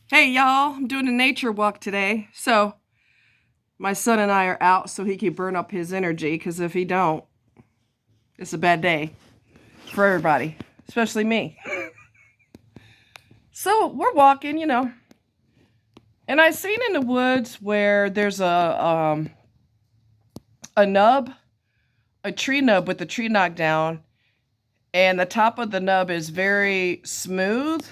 Hey y'all, I'm doing a nature walk today. So my son and I are out so he can burn up his energy because if he don't, it's a bad day for everybody, especially me. So we're walking, and I seen in the woods where there's a nub, a tree nub with the tree knocked down, and the top of the nub is very smooth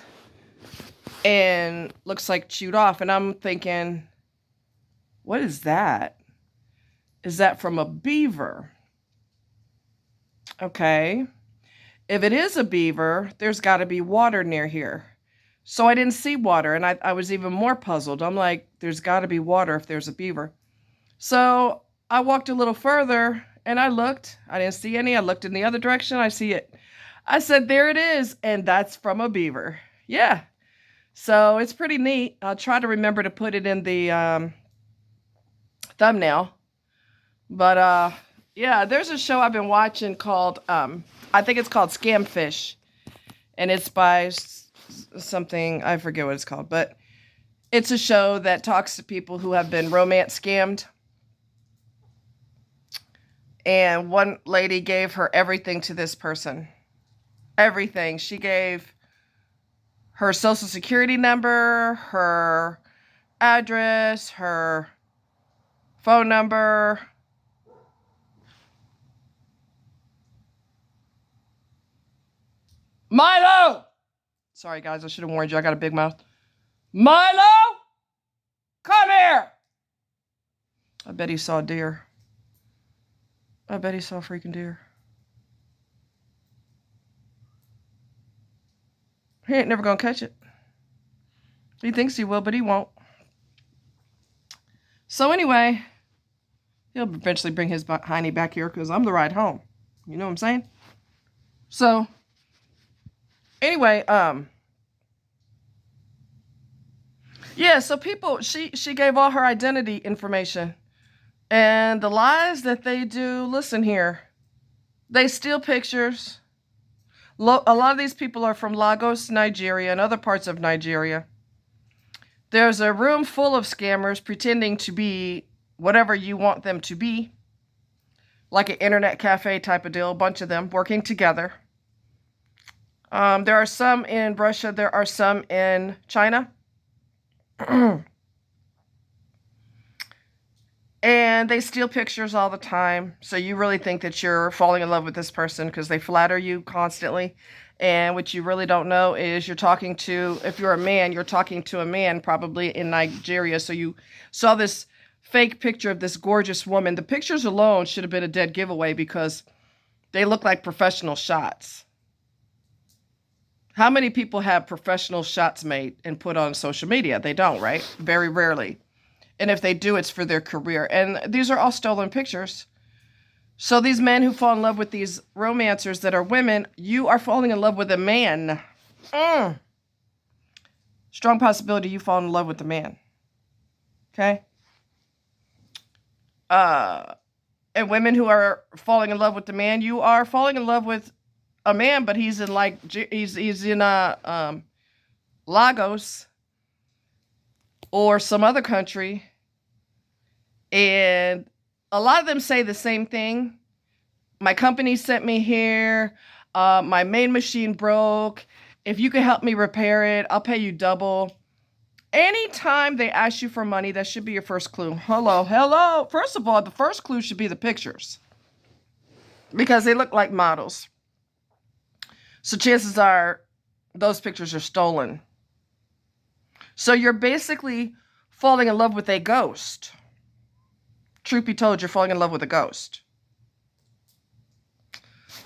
and looks like chewed off. And I'm thinking, what is that? Is that from a beaver? Okay. If it is a beaver, there's got to be water near here. So I didn't see water, and I was even more puzzled. I'm like, there's got to be water if there's a beaver. So I walked a little further, and I looked. I didn't see any. I looked in the other direction. I see it. I said, there it is, and that's from a beaver. Yeah. So it's pretty neat. I'll try to remember to put it in the thumbnail. But yeah, there's a show I've been watching called I think it's called Scamfish, and it's by something, I forget what it's called, but it's a show that talks to people who have been romance scammed. And one lady gave her everything to this person. Everything. She gave her social security number, her address, her phone number. Milo! Sorry, guys, I should have warned you. I got a big mouth. Milo! Come here! I bet he saw a deer. I bet he saw a freaking deer. He ain't never gonna catch it. He thinks he will, but he won't. So anyway, he'll eventually bring his hiney back here because I'm the ride home. You know what I'm saying? So anyway, yeah, so people, she gave all her identity information. And the lies that they do, listen here, they steal pictures. A lot of these people are from Lagos, Nigeria, and other parts of Nigeria. There's a room full of scammers pretending to be whatever you want them to be, like an internet cafe type of deal, a bunch of them working together. There are some in Russia, there are some in China. And they steal pictures all the time. So you really think that you're falling in love with this person because they flatter you constantly. And what you really don't know is you're talking to, if you're a man, you're talking to a man probably in Nigeria. So you saw this fake picture of this gorgeous woman. The pictures alone should have been a dead giveaway because they look like professional shots. How many people have professional shots made and put on social media? They don't, right? Very rarely. And if they do, it's for their career. And these are all stolen pictures. So these men who fall in love with these romancers that are women, you are falling in love with a man. Strong possibility you fall in love with a man. Okay? And women who are falling in love with the man, you are falling in love with a man, but he's in he's in Lagos or some other country, and a lot of them say the same thing. My company sent me here. My main machine broke. If you can help me repair it, I'll pay you double. Anytime they ask you for money, that should be your first clue. Hello. First of all, the first clue should be the pictures because they look like models. So chances are those pictures are stolen. So you're basically falling in love with a ghost. Truth be told, you're falling in love with a ghost.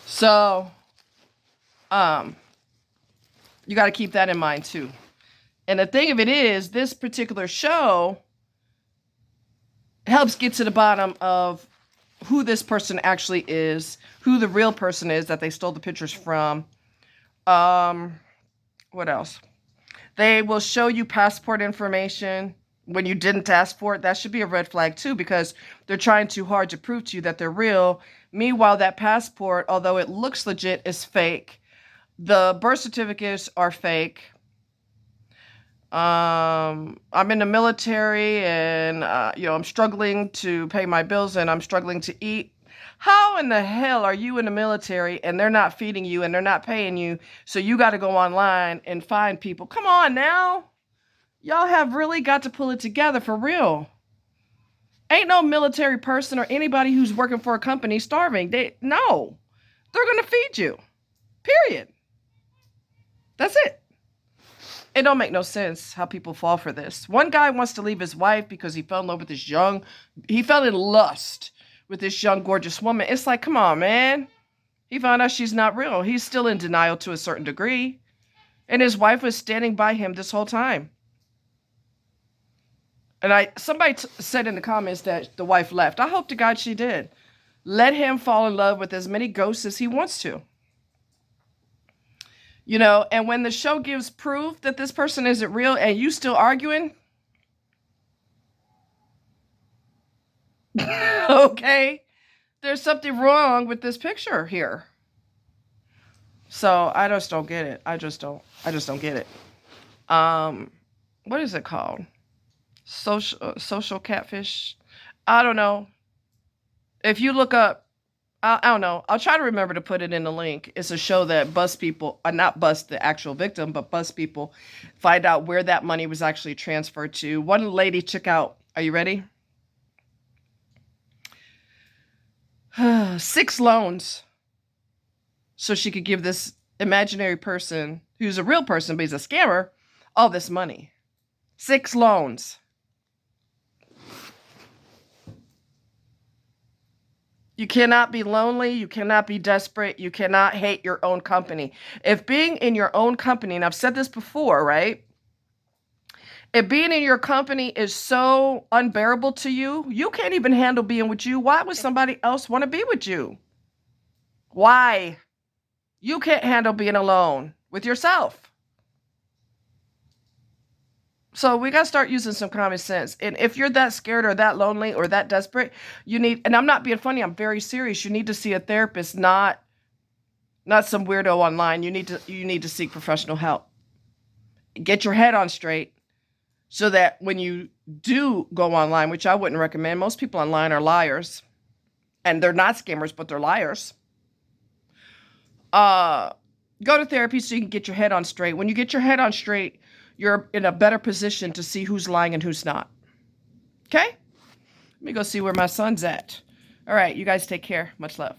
So, you got to keep that in mind too. And the thing of it is, this particular show helps get to the bottom of who this person actually is, who the real person is that they stole the pictures from. What else? They will show you passport information when you didn't ask for it. That should be a red flag too, because they're trying too hard to prove to you that they're real. Meanwhile, that passport, although it looks legit, is fake. The birth certificates are fake. I'm in the military and, I'm struggling to pay my bills and I'm struggling to eat. How in the hell are you in the military and they're not feeding you and they're not paying you? So you got to go online and find people. Come on now. Y'all have really got to pull it together for real. Ain't no military person or anybody who's working for a company starving. No. They're going to feed you. Period. That's it. It don't make no sense how people fall for this. One guy wants to leave his wife because he fell in love with he fell in lust with this young, gorgeous woman. It's like, come on, man. He found out she's not real. He's still in denial to a certain degree. And his wife was standing by him this whole time. And somebody said in the comments that the wife left. I hope to God she did. Let him fall in love with as many ghosts as he wants to. And when the show gives proof that this person isn't real and you still arguing, okay, there's something wrong with this picture here. So I just don't get it. I just don't get it. What is it called? Social catfish. I don't know. If you look up, I don't know. I'll try to remember to put it in the link. It's a show that busts people, not bust the actual victim, but bust people, find out where that money was actually transferred to. One lady took out, are you ready? 6 loans. So she could give this imaginary person, who's a real person, but he's a scammer, all this money. 6 loans. You cannot be lonely. You cannot be desperate. You cannot hate your own company. If being in your own company, and I've said this before, right? If being in your company is so unbearable to you, you can't even handle being with you. Why would somebody else want to be with you? Why? You can't handle being alone with yourself. So we got to start using some common sense. And if you're that scared or that lonely or that desperate, and I'm not being funny, I'm very serious. You need to see a therapist, not some weirdo online. You need to seek professional help. Get your head on straight so that when you do go online, which I wouldn't recommend, most people online are liars. And they're not scammers, but they're liars. Go to therapy so you can get your head on straight. When you get your head on straight, you're in a better position to see who's lying and who's not. Okay? Let me go see where my son's at. All right, you guys take care. Much love.